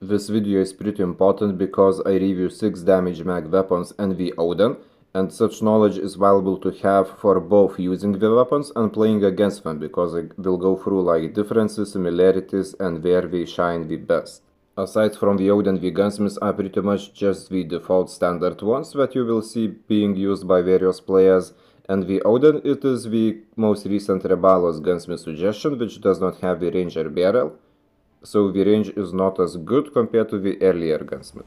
This video is pretty important because I review 6 damage mag weapons and the Oden, and such knowledge is valuable to have for both using the weapons and playing against them, because I will go through like differences, similarities and where they shine the best. Aside from the Oden, the gunsmiths are pretty much just the default standard ones that you will see being used by various players, and the Oden, it is the most recent Rebalos gunsmith suggestion, which does not have the ranger barrel, so the range is not as good compared to the earlier gunsmith.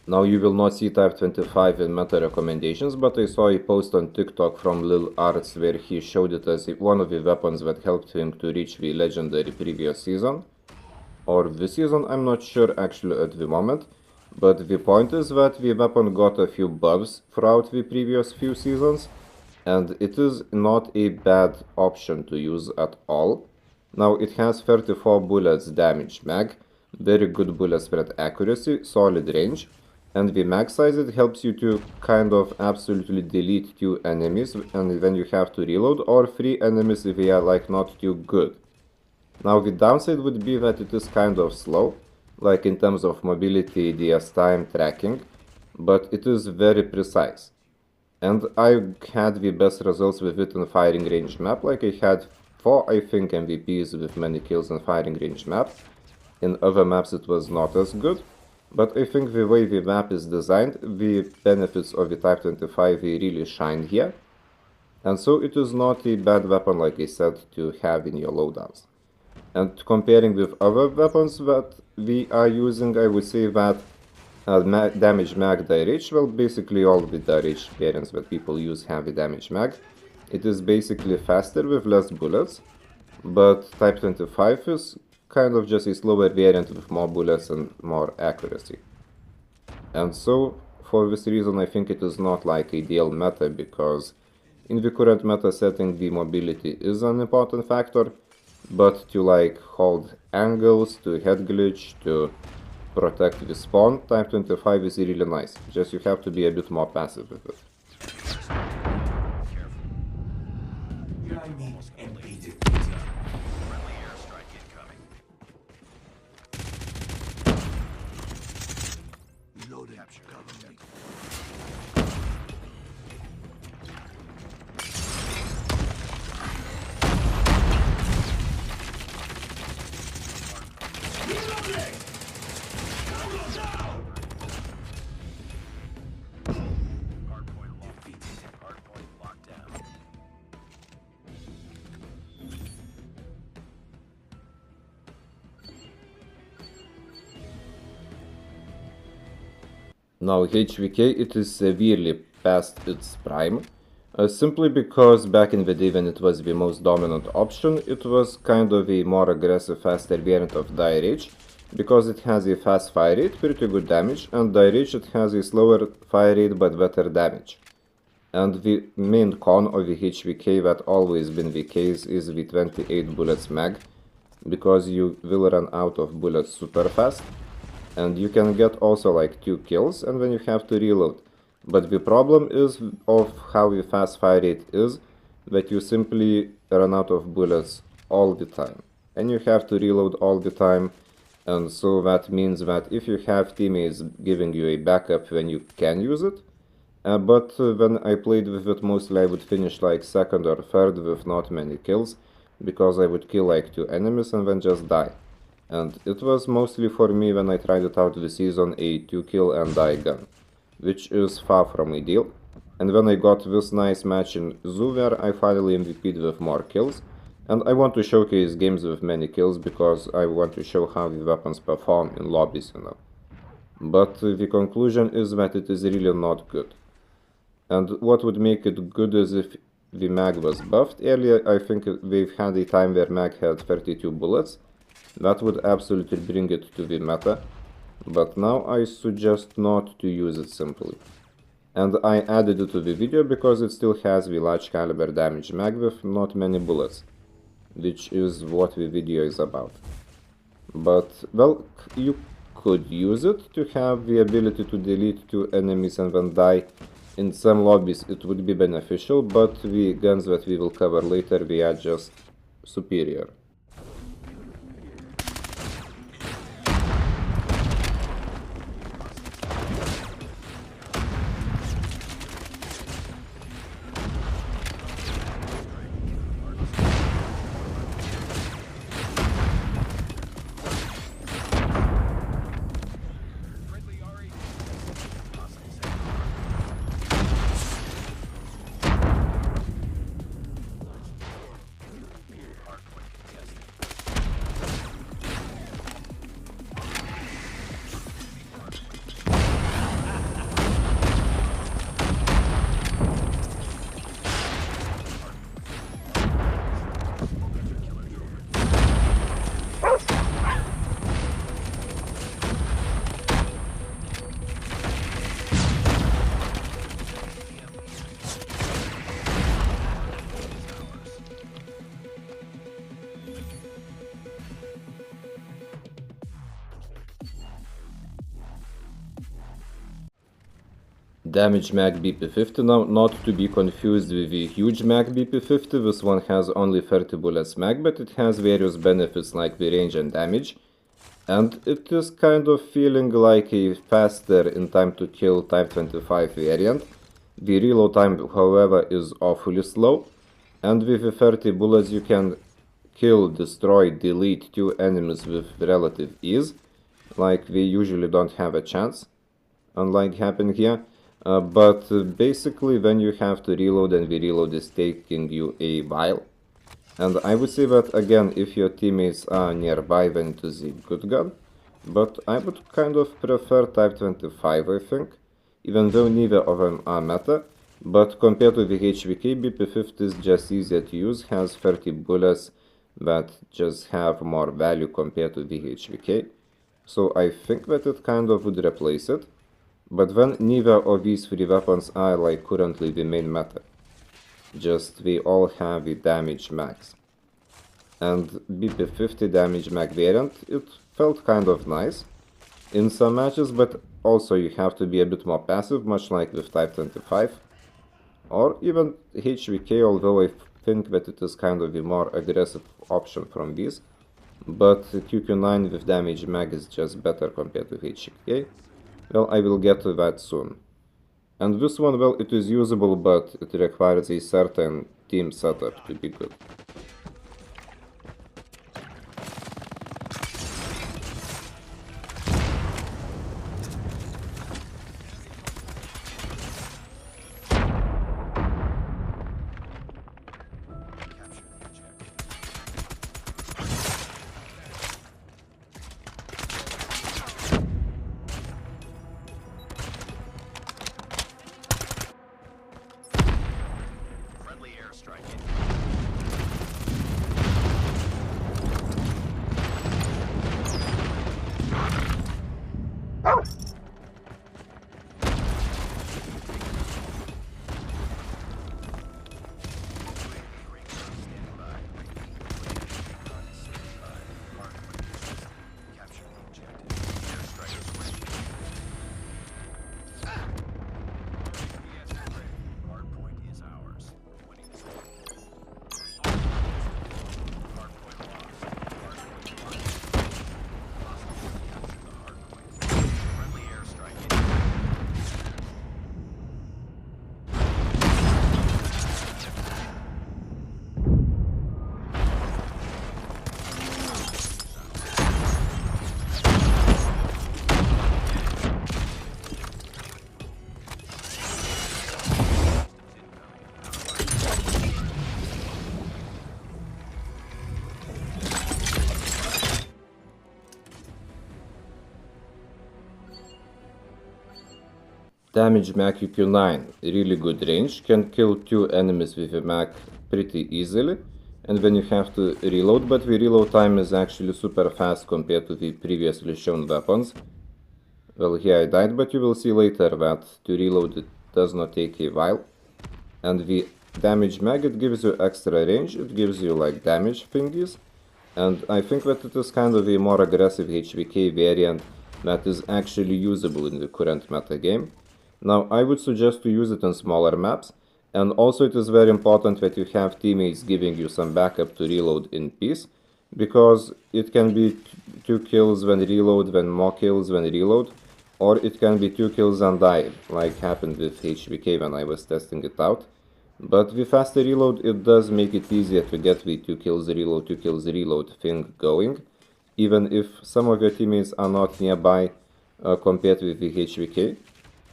Now you will not see Type 25 in meta recommendations, but I saw a post on TikTok from Lil Arts where he showed it as one of the weapons that helped him to reach the legendary previous season. Or this season, I'm not sure actually at the moment, but the point is that the weapon got a few buffs throughout the previous few seasons, and it is not a bad option to use at all. Now it has 34 bullets damage mag, very good bullet spread accuracy, solid range, and the mag size it helps you to kind of absolutely delete 2 enemies and when you have to reload, or 3 enemies if they are like not too good. Now the downside would be that it is kind of slow, like in terms of mobility, DS time, tracking, but it is very precise. And I had the best results with it in firing range map, like I had 4 I think MVPs with many kills in firing range map. In other maps it was not as good, but I think the way the map is designed, the benefits of the Type 25 they really shine here. And so it is not a bad weapon, like I said, to have in your loadouts. And comparing with other weapons that we are using, I would say that damage mag direct, well, basically all the direct variants that people use have a damage mag. It is basically faster with less bullets, but Type 25 is kind of just a slower variant with more bullets and more accuracy. And so, for this reason, I think it is not like ideal meta, because in the current meta setting the mobility is an important factor, but to like hold angles, to head glitch, to protect the spawn, Type 25 is really nice, just you have to be a bit more passive with it. Now HVK, it is severely past its prime, simply because back in the day when it was the most dominant option, it was kind of a more aggressive, faster variant of Die Rage, because it has a fast fire rate, pretty good damage, and Die Rage it has a slower fire rate but better damage. And the main con of the HVK that always been the case is the 28 bullets mag, because you will run out of bullets super fast. And you can get also like 2 kills and then you have to reload. But the problem is of how the fast fire rate is, that you simply run out of bullets all the time. And you have to reload all the time, and so that means that if you have teammates giving you a backup, then you can use it. But when I played with it, mostly I would finish like second or third with not many kills, because I would kill like 2 enemies and then just die. And it was mostly for me when I tried it out this season a 2 kill and die gun, which is far from ideal. And when I got this nice match in Zoo where I finally MVP'd with more kills, and I want to showcase games with many kills because I want to show how the weapons perform in lobbies, you know. But the conclusion is that it is really not good. And what would make it good is if the mag was buffed. Earlier I think we've had a time where mag had 32 bullets. That would absolutely bring it to the meta, but now I suggest not to use it simply. And I added it to the video because it still has the large caliber damage mag with not many bullets, which is what the video is about. But, well, you could use it to have the ability to delete 2 enemies and then die. In some lobbies it would be beneficial, but the guns that we will cover later, they are just superior. Damage mag BP50, now not to be confused with the huge mag BP50, this one has only 30 bullets mag, but it has various benefits like the range and damage. And it is kind of feeling like a faster in time to kill Type 25 variant. The reload time, however, is awfully slow, and with the 30 bullets you can kill, destroy, delete 2 enemies with relative ease, like we usually don't have a chance, unlike happened here. But basically when you have to reload and the reload is taking you a while. And I would say that again, if your teammates are nearby, then it is a good gun. But I would kind of prefer Type 25, I think, even though neither of them are meta. But compared to the HVK, BP50 is just easier to use, has 30 bullets that just have more value compared to the HVK. So I think that it kind of would replace it. But then neither of these 3 weapons are like currently the main meta. Just they all have the damage max. And BP50 damage mag variant, it felt kind of nice in some matches, but also you have to be a bit more passive, much like with Type 25. Or even HVK, although I think that it is kind of a more aggressive option from these. But QQ9 with damage mag is just better compared to HVK. Well, I will get to that soon. And this one, well, it is usable, but it requires a certain team setup to be good. Damage mag QQ9, really good range, can kill 2 enemies with a mag pretty easily, and when you have to reload, but the reload time is actually super fast compared to the previously shown weapons. Well, here I died, but you will see later that to reload it does not take a while. And the damage mag, it gives you extra range, it gives you like damage thingies, and I think that it is kind of a more aggressive HVK variant that is actually usable in the current meta game. Now, I would suggest to use it on smaller maps, and also it is very important that you have teammates giving you some backup to reload in peace, because it can be 2 kills when reload, then more kills when reload, or it can be 2 kills and die, like happened with HVK when I was testing it out. But with faster reload, it does make it easier to get the 2 kills reload thing going, even if some of your teammates are not nearby compared with the HVK.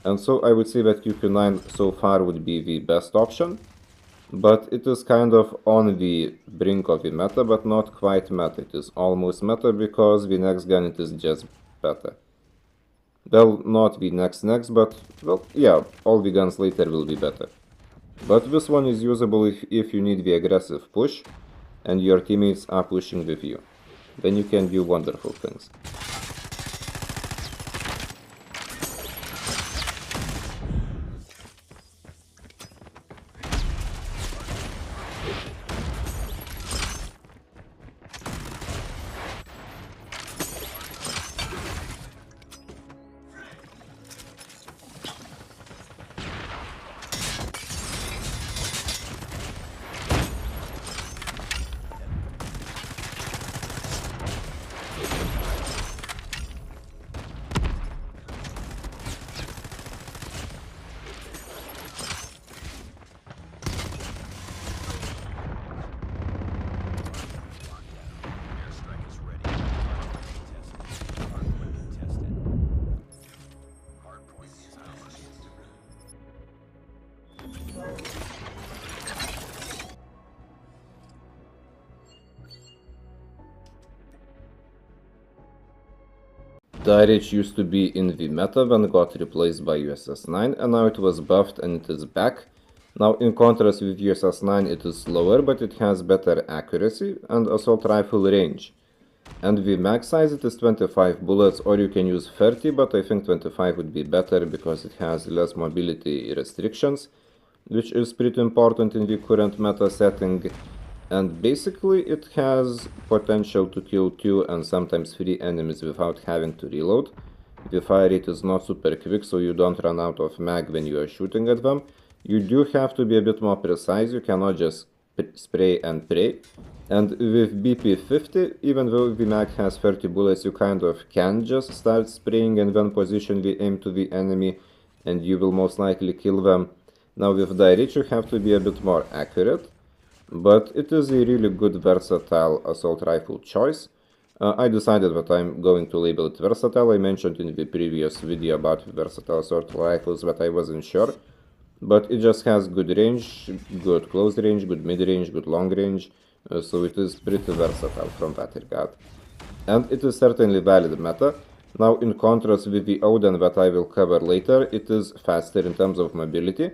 And so I would say that QQ9 so far would be the best option, but it is kind of on the brink of the meta, but not quite meta. It is almost meta because the next gun it is just better. Well, not the next, but, well, yeah, all the guns later will be better. But this one is usable if you need the aggressive push and your teammates are pushing with you. Then you can do wonderful things. The RH used to be in the meta, then got replaced by USS-9, and now it was buffed and it is back. Now, in contrast with USS-9, it is slower, but it has better accuracy and assault rifle range. And the max size, it is 25 bullets, or you can use 30, but I think 25 would be better because it has less mobility restrictions, which is pretty important in the current meta setting. And basically it has potential to kill 2 and sometimes 3 enemies without having to reload. The fire rate is not super quick, so you don't run out of mag when you are shooting at them. You do have to be a bit more precise, you cannot just spray and pray. And with BP-50, even though the mag has 30 bullets, you kind of can just start spraying and then position the aim to the enemy and you will most likely kill them. Now with Dirich you have to be a bit more accurate, but it is a really good versatile assault rifle choice. I decided that I'm going to label it versatile. I mentioned in the previous video about versatile assault rifles that I wasn't sure, but it just has good range, good close range, good mid range, good long range, so it is pretty versatile from that regard. And it is certainly valid meta. Now in contrast with the Oden that I will cover later, it is faster in terms of mobility,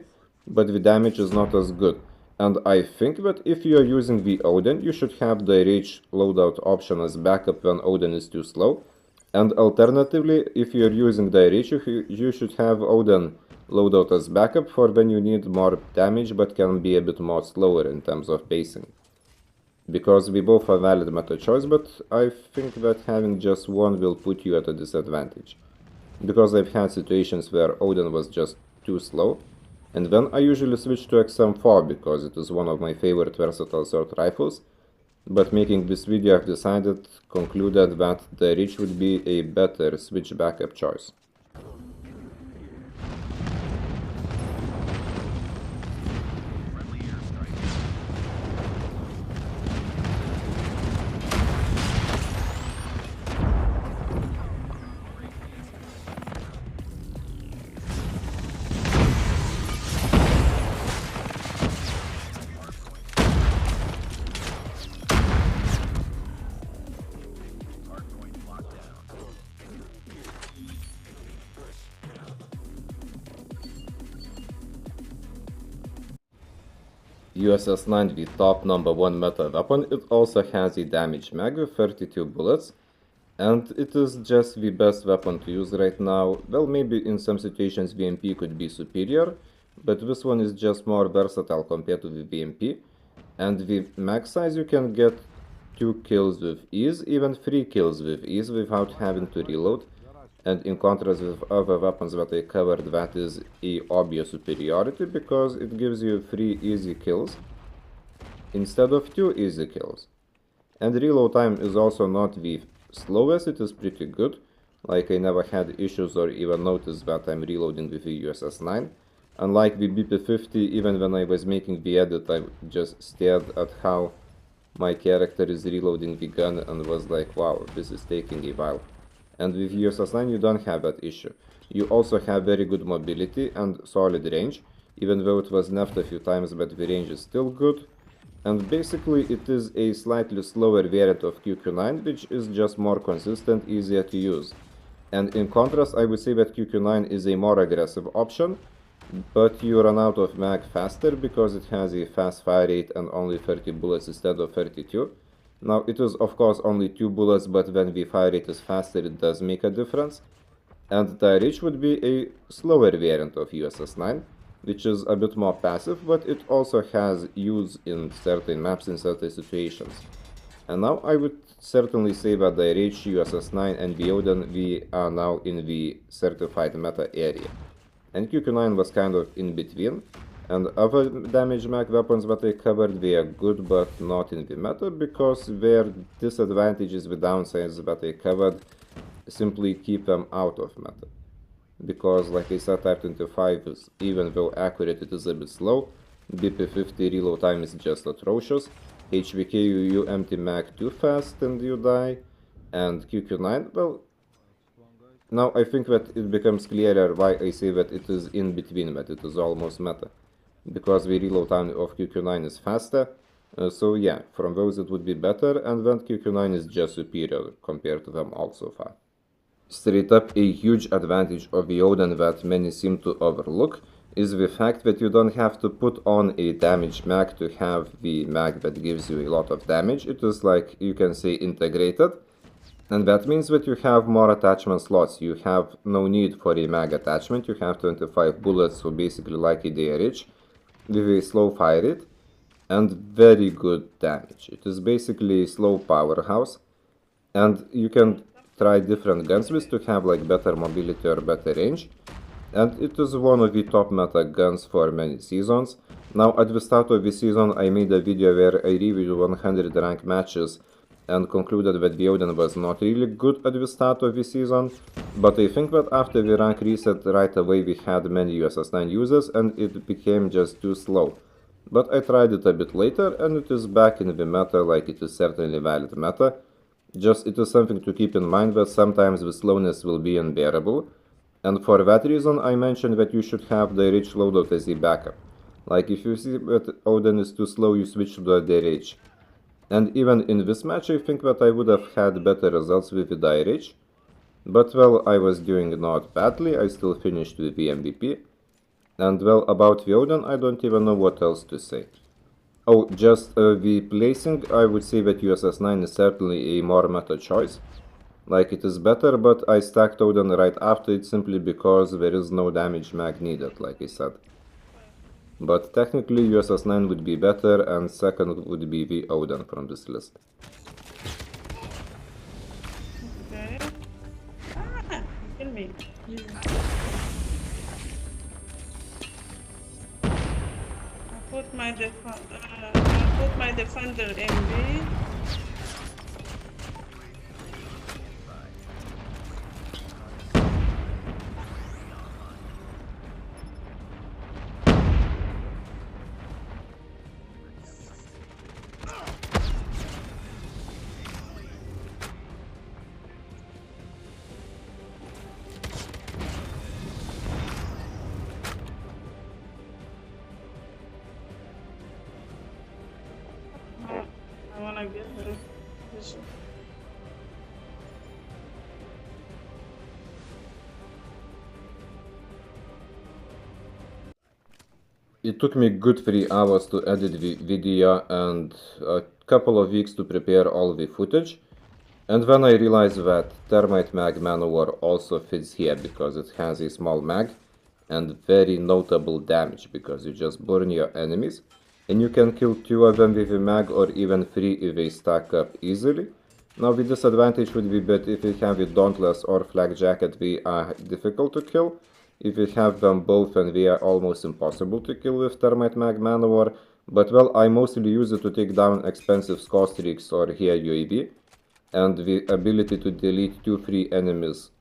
but the damage is not as good. And I think that if you are using the Oden, you should have the reach loadout option as backup when Oden is too slow. And alternatively, if you are using the reach, you should have Oden loadout as backup for when you need more damage but can be a bit more slower in terms of pacing. Because we both are valid meta choice, but I think that having just one will put you at a disadvantage. Because I've had situations where Oden was just too slow, and then I usually switch to XM4 because it is one of my favorite versatile assault rifles, but making this video I've concluded that the reach would be a better switch backup choice. USS-9, the top #1 meta weapon, it also has a damage mag with 32 bullets, and it is just the best weapon to use right now. Well, maybe in some situations VMP could be superior, but this one is just more versatile compared to the VMP, and the mag size you can get 2 kills with ease, even 3 kills with ease without having to reload. And in contrast with other weapons that I covered, that is a obvious superiority because it gives you 3 easy kills instead of 2 easy kills. And reload time is also not the slowest, it is pretty good. Like I never had issues or even noticed that I'm reloading with the USS-9. Unlike the BP-50, even when I was making the edit, I just stared at how my character is reloading the gun and was like, wow, this is taking a while. And with USS-9 you don't have that issue. You also have very good mobility and solid range, even though it was nerfed a few times, but the range is still good. And basically it is a slightly slower variant of QQ9, which is just more consistent, easier to use. And in contrast, I would say that QQ9 is a more aggressive option, but you run out of mag faster because it has a fast fire rate and only 30 bullets instead of 32. Now it is of course only 2 bullets, but when the fire rate is faster it does make a difference. And the reach would be a slower variant of USS-9, which is a bit more passive, but it also has use in certain maps in certain situations. And now I would certainly say that the reach, USS-9 and the Oden, we are now in the certified meta area. And QQ9 was kind of in between. And other damage mag weapons that I covered, they are good but not in the meta because their disadvantages, the downsides that I covered, simply keep them out of meta. Because like I said, Type 25 is, even though accurate, it is a bit slow. BP-50 reload time is just atrocious. HVK you empty mag too fast and you die. And QQ9, well, now I think that it becomes clearer why I say that it is in between, that it is almost meta. Because the reload time of QQ9 is faster, so yeah, from those it would be better, and then QQ9 is just superior compared to them all so far. Straight up, a huge advantage of the Oden that many seem to overlook is the fact that you don't have to put on a damage mag to have the mag that gives you a lot of damage. It is like, you can say, integrated. And that means that you have more attachment slots. You have no need for a mag attachment. You have 25 bullets, so basically like a DRH, with a slow fire rate and very good damage. It is basically a slow powerhouse, and you can try different gunsmiths to have like better mobility or better range. And it is one of the top meta guns for many seasons. Now at the start of the season I made a video where I reviewed 100 rank matches and concluded that the Oden was not really good at the start of the season, but I think that after the rank reset right away we had many USS9 users and it became just too slow. But I tried it a bit later and it is back in the meta, like it is certainly valid meta. Just it is something to keep in mind that sometimes the slowness will be unbearable, and for that reason I mentioned that you should have the rich loadout as a backup. Like if you see that Oden is too slow, you switch to the DRH. And even in this match I think that I would have had better results with the DRH. But well, I was doing not badly, I still finished with the MVP. And well, about the Oden, I don't even know what else to say. Oh, just the placing, I would say that USS9 is certainly a more meta choice. Like it is better, but I stacked Oden right after it simply because there is no damage mag needed, like I said. But technically USS9 would be better, and second would be the Oden from this list. Okay. Ah, kill me. I put my defender in B. I wanna get her position. It took me good 3 hours to edit the video and a couple of weeks to prepare all the footage. And then I realized that Thermite Mag Manowar also fits here because it has a small mag and very notable damage because you just burn your enemies. And you can kill 2 of them with a mag or even 3 if they stack up easily. Now the disadvantage would be that if you have a Dauntless or Flak Jacket, they are difficult to kill. If you have them both, and they are almost impossible to kill with Thermite Mag Manowar. But well, I mostly use it to take down expensive score streaks or here UAV. And the ability to delete 2 free enemies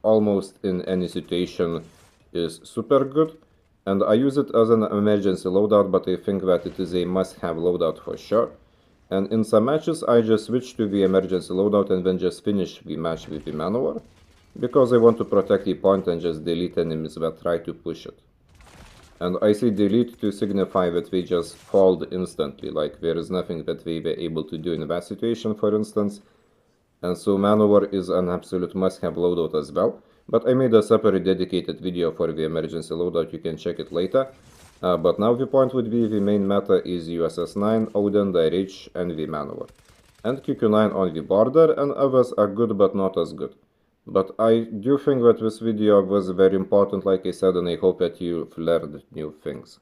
almost in any situation is super good. And I use it as an emergency loadout, but I think that it is a must-have loadout for sure. And in some matches I just switch to the emergency loadout and then just finish the match with the Manowar, because I want to protect the point and just delete enemies that try to push it. And I say delete to signify that they just fold instantly, like there is nothing that they were able to do in that situation, for instance. And so Manowar is an absolute must-have loadout as well. But I made a separate dedicated video for the emergency loadout, you can check it later. But now the point would be the main meta is USS9, Oden, DRH and the Manowar. And QQ9 on the border, and others are good but not as good. But I do think that this video was very important, like I said, and I hope that you've learned new things.